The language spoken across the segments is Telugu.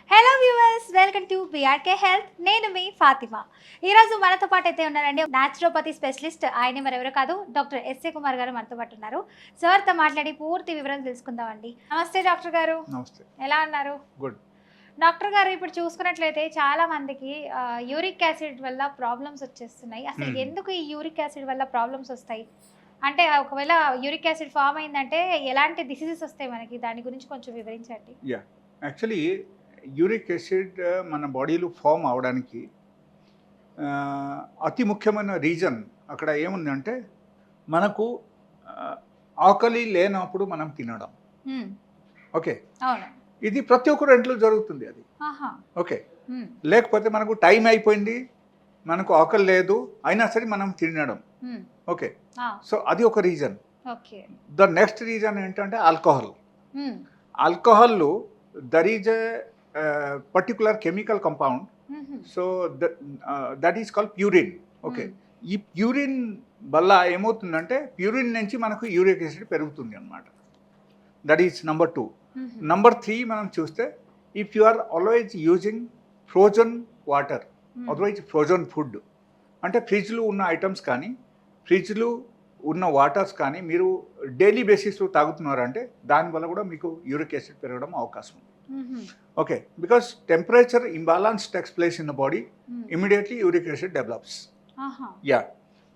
Hello viewers, welcome to BRK health. నేను మీ ఫాతిమా. ఈరోజు మనతో పాటు అయితే ఉన్నారండి న్యాచురోపతి స్పెషలిస్ట్. ఆయన మరెవరో కాదు, డాక్టర్ ఎస్ఏ కుమార్ గారు మనతో పాటు ఉన్నారు. సార్తో మాట్లాడి పూర్తి వివరాలు తెలుసుకుందామండి. నమస్తే డాక్టర్ గారు. నమస్తే. ఎలా ఉన్నారు? గుడ్. డాక్టర్ గారు, ఇప్పుడు చూసుకున్నట్లయితే చాలా మందికి యూరిక్ యాసిడ్ వల్ల ప్రాబ్లమ్స్ వచ్చేస్తున్నాయి. అసలు ఎందుకు ఈ యూరిక్ యాసిడ్ వల్ల ప్రాబ్లమ్స్ వస్తాయి? అంటే ఒకవేళ యూరిక్ యాసిడ్ ఫామ్ అయిందంటే ఎలాంటి డిసీజెస్ వస్తాయి మనకి? దాని గురించి కొంచెం వివరించండి. యాక్చువల్లీ యూరిక్ యాసిడ్ మన బాడీలో ఫామ్ అవడానికి అతి ముఖ్యమైన రీజన్ అక్కడ ఏముందంటే మనకు ఆకలి లేనప్పుడు మనం తినడం. ఓకే, ఇది ప్రతి ఒక్కరు ఇంట్లో జరుగుతుంది అది. ఓకే, లేకపోతే మనకు టైం అయిపోయింది, మనకు ఆకలి లేదు, అయినా సరే మనం తినడం. ఓకే, సో అది ఒక రీజన్. ద నెక్స్ట్ రీజన్ ఏంటంటే ఆల్కహాల్. ఆల్కహాల్లో there is a particular chemical compound, so that is called purine. Okay, ఈ ప్యూరిన్ వల్ల ఏమవుతుందంటే ప్యూరిన్ నుంచి మనకు యూరిక్ యాసిడ్ పెరుగుతుంది అన్నమాట. That is number 2. నెంబర్ 3 మనం చూస్తే, if you are always using frozen water, otherwise frozen food, అంటే ఫ్రిడ్జ్లో ఉన్న ఐటమ్స్ కానీ ఫ్రిడ్జ్లో ఉన్న వాటర్స్ కానీ మీరు డైలీ బేసిస్లో తాగుతున్నారంటే దానివల్ల కూడా మీకు యూరిక్ యాసిడ్ పెరగడం అవకాశం ఉంది. Okay, because temperature imbalance takes place in the body, immediately uric acid develops.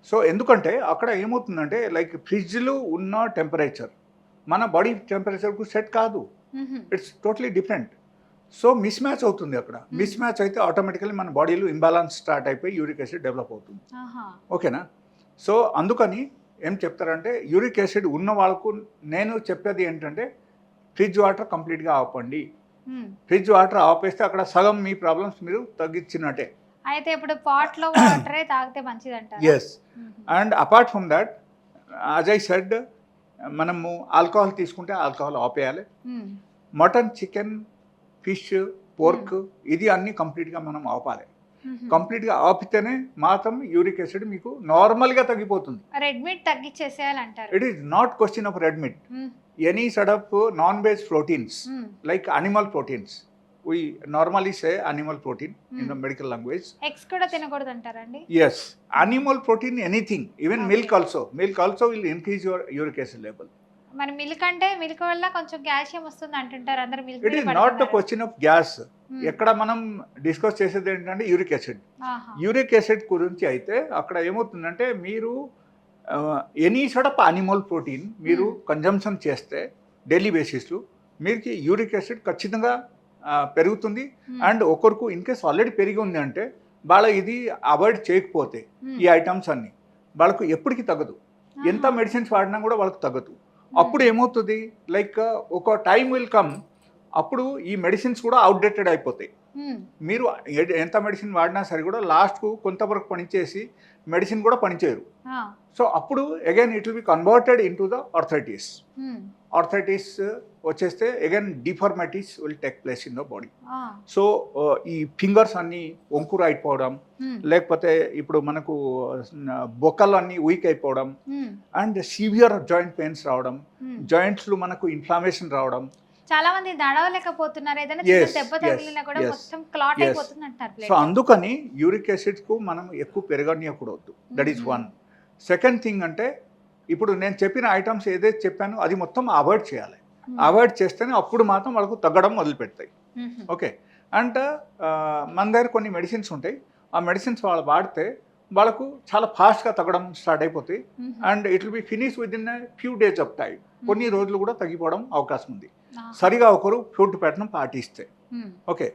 So ఎందుకంటే అక్కడ ఏమవుతుందంటే లైక్ ఫ్రిడ్జ్లో ఉన్న టెంపరేచర్ మన బాడీ టెంపరేచర్కు సెట్ కాదు, it's totally different. So miss match అవుతుంది. అక్కడ మిస్ మ్యాచ్ అయితే ఆటోమేటికలీ మన బాడీలో ఇంబాలన్స్ స్టార్ట్ అయిపోయి యూరిక్ యాసిడ్ డెవలప్ అవుతుంది. ఓకేనా? సో అందుకని ఏం చెప్తారంటే యూరిక్ యాసిడ్ ఉన్న వాళ్ళకు నేను చెప్పేది ఏంటంటే ఫ్రిడ్జ్ వాటర్ కంప్లీట్గా ఆపండి. ఫ్రిడ్జ్ వాటర్ ఆపేస్తే అక్కడ సగం మీ ప్రాబ్లమ్స్ మీరు తగ్గించినట్టే. అయితే ఇప్పుడు పాట్లో వాటరే తాగితే మంచిదంటారా? Yes, and apart from that, as I said, మనము ఆల్కహాల్ తీసుకుంటే ఆల్కహాల్ ఆపేయాలి. మటన్, చికెన్, ఫిష్, పోర్క్ ఇది అన్నీ కంప్లీట్గా మనం ఆపాలి. కంప్లీట్గా ఆపితేనే మాత్రం యూరిక్ యాసిడ్ మీకు నార్మల్గా తగ్గిపోతుంది. రెడ్ మీట్ తగ్గించేసేయాలంటారు. It is not question of red meat. Any sort of non-based proteins, like animal proteins. We normally say animal protein in the medical language. Eggs kuda tinakudadu antarandi? Yes, animal protein, anything, even milk also. Milk also will increase your uric acid level. మరి మిల్క్ అంటే మిల్క్ వల్ల కొంచెం కాల్షియం వస్తుంది అంటుంటారు అందరూ. Milk it is not the question of gas. ఎక్కడ మనం డిస్కస్ చేసేది ఏంటంటే యూరిక్ యాసిడ్. యూరిక్ యాసిడ్ గురించి అయితే అక్కడ ఏమవుతుందంటే మీరు any sort of animal protein మీరు కన్జంప్షన్ చేస్తే డైలీ బేసిస్లో మీకు యూరిక్ యాసిడ్ ఖచ్చితంగా పెరుగుతుంది. అండ్ ఒకరికి ఇన్ కేస్ ఆల్రెడీ పెరిగి ఉంది అంటే వాళ్ళ ఇది అవాయిడ్ చేయకపోతే ఈ ఐటమ్స్ అన్నీ వాళ్ళకు ఎప్పటికీ తగ్గదు. ఎంత మెడిసిన్స్ వాడినా కూడా వాళ్ళకు తగ్గదు. అప్పుడు ఏమవుతుంది, లైక్ ఒక టైం విల్ కమ్, అప్పుడు ఈ మెడిసిన్స్ కూడా అవుట్డేటెడ్ అయిపోతాయి. మీరు ఎంత మెడిసిన్ వాడినా సరే కూడా లాస్ట్కు కొంతవరకు పనిచేసి మెడిసిన్ కూడా పనిచేయరు. సో అప్పుడు again it will be converted in to the arthritis. Arthritis వచ్చేస్తే again deformities will take place in the body. So ఈ ఫింగర్స్ అన్నీ వంకురు అయిపోవడం, లేకపోతే ఇప్పుడు మనకు బొక్కలు అన్నీ వీక్ అయిపోవడం, అండ్ సివియర్ జాయింట్ పెయిన్స్ రావడం, జాయింట్స్లో మనకు ఇన్ఫ్లమేషన్ రావడం. చాలా మంది నడవలేకపోతున్నారు, ఏదైనా చిన్న దెబ్బ తగిలినా కూడా మొత్తం క్లాట్ అయిపోతుంది అంటారు. సో అందుకని యూరిక్ యాసిడ్ కు మనం ఎక్కువ పెరగనియకూడదు. That is one. Second thing అంటే ఇప్పుడు నేను చెప్పిన ఐటమ్స్ ఏదైతే చెప్పానో అది మొత్తం అవాయిడ్ చేయాలి. అవాయిడ్ చేస్తేనే అప్పుడు మాత్రం వాళ్ళకు తగ్గడం మొదలు పెడతాయి. ఓకే, అండ్ మన దగ్గర కొన్ని మెడిసిన్స్ ఉంటాయి. ఆ మెడిసిన్స్ వాళ్ళు వాడితే వాళ్ళకు చాలా ఫాస్ట్గా తగ్గడం స్టార్ట్ అయిపోతాయి. And it will B finish with in few days of time. కొన్ని రోజులు కూడా తగ్గిపోవడం అవకాశం ఉంది, సరిగా ఒకరు ఫుడ్ ప్యాటర్న్ పాటిస్తే. ఓకే,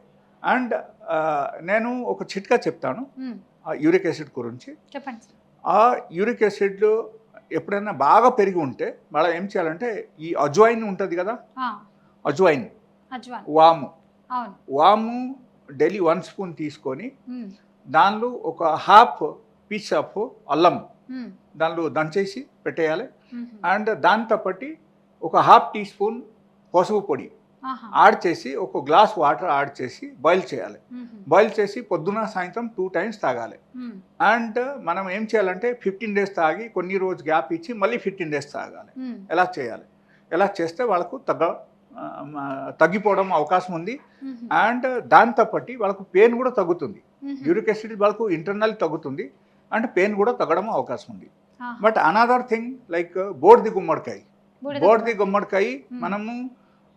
అండ్ నేను ఒక చిట్కా చెప్తాను యూరిక్ యాసిడ్ గురించి. చెప్పండి. ఆ యూరిక్ యాసిడ్ ఎప్పుడైనా బాగా పెరిగి ఉంటే వాళ్ళ ఏం చేయాలంటే ఈ అజ్వైన్ ఉంటుంది కదా, అజ్వైన్, వాము డైలీ 1 స్పూన్ తీసుకొని దానిలో ఒక హాఫ్ పీస్ ఆఫ్ అల్లం దానిలో దంచేసి పెట్టేయాలి. అండ్ దాంతో పాటు ఒక హాఫ్ టీ స్పూన్ పసుపు పొడి యాడ్ చేసి ఒక గ్లాస్ వాటర్ యాడ్ చేసి బాయిల్ చేయాలి. బాయిల్ చేసి పొద్దున సాయంత్రం 2 times తాగాలి. అండ్ మనం ఏం చేయాలంటే 15 days తాగి కొన్ని రోజు గ్యాప్ ఇచ్చి మళ్ళీ 15 days తాగాలి. ఎలా చేయాలి? ఎలా చేస్తే వాళ్ళకు తగ్గిపోవడం అవకాశం ఉంది. అండ్ దాంతో పాటు వాళ్ళకు పెయిన్ కూడా తగ్గుతుంది. యూరిక్ యాసిడ్ వాళ్ళకు ఇంటర్నల్ తగ్గుతుంది అండ్ పెయిన్ కూడా తగ్గడం అవకాశం ఉంది. బట్ అనదర్ థింగ్ లైక్ బోర్ది గుమ్మడికాయ మనము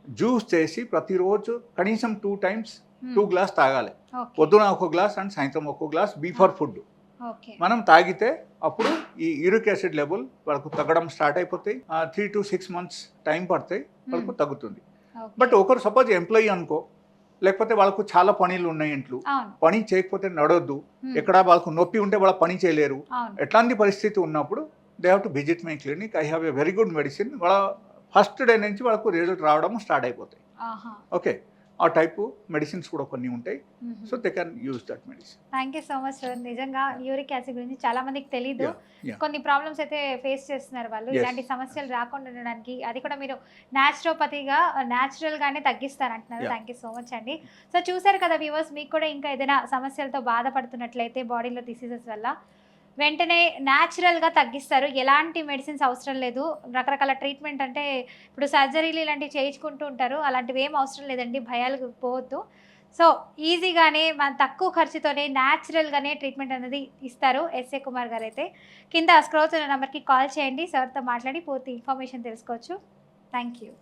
జ్యూస్ చేసి ప్రతిరోజు కనీసం 2 times 2 గ్లాస్ తాగాలి. పొద్దున 1 గ్లాస్ అండ్ సాయంత్రం 1 గ్లాస్ బిఫోర్ ఫుడ్ మనం తాగితే అప్పుడు ఈ యూరిక్ యాసిడ్ లెవెల్ వాళ్ళకు తగ్గడం స్టార్ట్ అయిపోతాయి. 3 to 6 months టైం పడతాయి వాళ్ళకు తగ్గుతుంది. బట్ ఒకరు సపోజ్ ఎంప్లాయీ అనుకో, లేకపోతే వాళ్ళకు చాలా పనులు ఉన్నాయి ఇంట్లో, పని చేయకపోతే నడవద్దు, ఎక్కడ వాళ్ళకు నొప్పి ఉంటే వాళ్ళ పని చేయలేరు, ఎట్లాంటి పరిస్థితి ఉన్నప్పుడు they have to visit my clinic. I have a very good medicine. వాళ్ళ ఫస్ట్ డే నుంచి వాళ్ళకు రిజల్ట్ రావడం స్టార్ట్ అయిపోతాయి. ఓకే, ఆ టైపు మెడిసిన్స్ కూడా కొన్ని ఉంటాయి. So they can use that medicine. Thank you so much sir. నిజంగా యూరిక్ యాసిడ్ గురించి చాలా మందికి తెలీదు. కొన్ని ప్రాబ్లమ్స్ అయితే ఫేస్ చేస్తున్నారు వాళ్ళు. ఇలాంటి సమస్యలు రాకుండా ఉండడానికి అది కూడా మీరు న్యాచురోపతిగా న్యాచురల్గానే తగ్గిస్తారంటున్నారు. థ్యాంక్ యూ సో మచ్ అండి. సో చూసారు కదా వ్యూవర్స్, మీకు కూడా ఇంకా ఏదైనా సమస్యలతో బాధపడుతున్నట్లయితే బాడీలో డిసీజెస్ వల్ల వెంటనే న్యాచురల్గా తగ్గిస్తారు. ఎలాంటి మెడిసిన్స్ అవసరం లేదు. రకరకాల ట్రీట్మెంట్ అంటే ఇప్పుడు సర్జరీలు ఇలాంటివి చేయించుకుంటూ ఉంటారు, అలాంటివి ఏం అవసరం లేదండి, భయాలకు పోవద్దు. సో ఈజీగానే మన తక్కువ ఖర్చుతోనే న్యాచురల్గానే ట్రీట్మెంట్ అనేది ఇస్తారు ఎస్ఏ కుమార్ గారు. అయితే కింద స్క్రోల్ నెంబర్కి కాల్ చేయండి, సార్తో మాట్లాడి పూర్తి ఇన్ఫర్మేషన్ తెలుసుకోవచ్చు. Thank you.